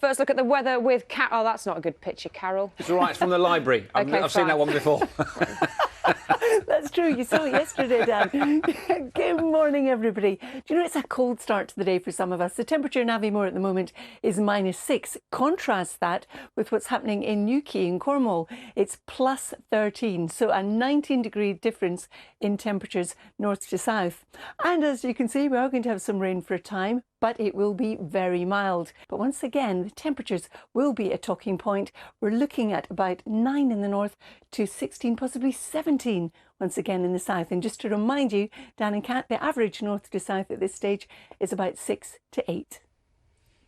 First look at the weather with Carol. Oh, that's not a good picture, Carol. It's all right, it's from the library. I've seen that one before. That's true, you saw it yesterday, Dan. Good morning, everybody. Do you know it's a cold start to the day for some of us? The temperature in Aviemore at the moment is -6. Contrast that with what's happening in Newquay in Cornwall. It's +13, so a 19-degree difference in temperatures north to south. And as you can see, we are going to have some rain for a time, but it will be very mild. But once again, the temperatures will be a talking point. We're looking at about 9 in the north to 16, possibly 17 once again in the south. And just to remind you, Dan and Kat, the average north to south at this stage is about 6 to 8.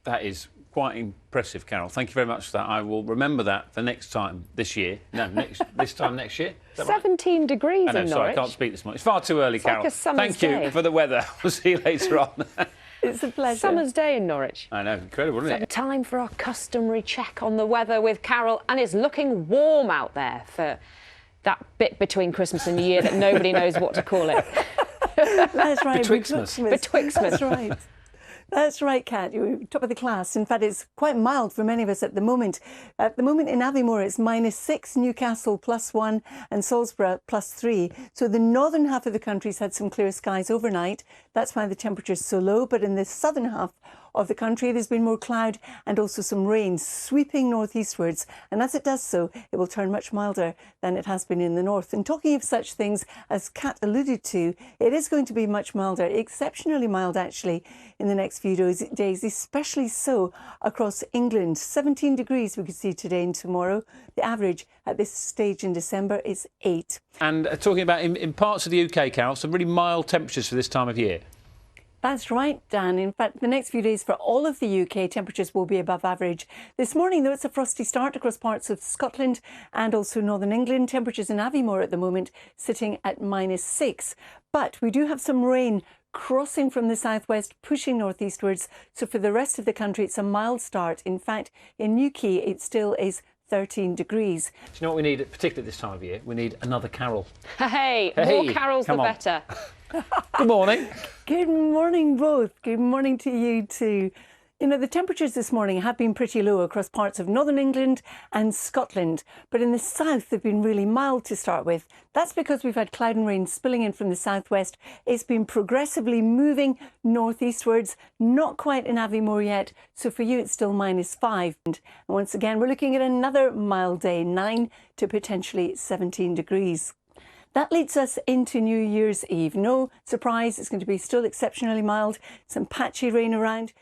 That is quite impressive, Carol. Thank you very much for that. I will remember that for next time this year. No, this time next year. 17 degrees in Norwich. Sorry, I can't speak this much. It's far too early, Carol. Like a summer's Thank you day. for the weather. We'll see you later on. It's a pleasure. Summer's day in Norwich. I know, incredible, isn't it? Time for our customary check on the weather with Carol, and it's looking warm out there for that bit between Christmas and New Year that nobody knows what to call it. That's right. Betwixtmas. Betwixtmas. That's right. That's right, Kat. You're top of the class. In fact, it's quite mild for many of us at the moment. At the moment in Aviemore, it's -6, Newcastle +1 and Salisbury +3. So the northern half of the country's had some clear skies overnight. That's why the temperature's so low. But in the southern half of the country, there's been more cloud and also some rain sweeping northeastwards. And as it does so, it will turn much milder than it has been in the north. And talking of such things, as Kat alluded to, it is going to be much milder, exceptionally mild actually, in the next few days, especially so across England. 17 degrees we could see today and tomorrow. The average at this stage in December is 8. And talking about in parts of the UK, Carol, some really mild temperatures for this time of year. That's right, Dan. In fact, the next few days for all of the UK, temperatures will be above average. This morning, though, it's a frosty start across parts of Scotland and also northern England. Temperatures in Aviemore at the moment sitting at -6. But we do have some rain crossing from the southwest, pushing northeastwards. So for the rest of the country, it's a mild start. In fact, in Newquay, it still is 13 degrees. Do you know what we need, particularly this time of year? We need another Carol. Hey, Hey, more Carols the come on. better. Good morning. Good morning, both. Good morning to you too. You know, the temperatures this morning have been pretty low across parts of northern England and Scotland, but in the south they've been really mild to start with. That's because we've had cloud and rain spilling in from the southwest. It's been progressively moving northeastwards, not quite in Aviemore yet, so for you it's still -5. And once again, we're looking at another mild day, 9 to potentially 17 degrees. That leads us into New Year's Eve. No surprise, it's going to be still exceptionally mild, some patchy rain around.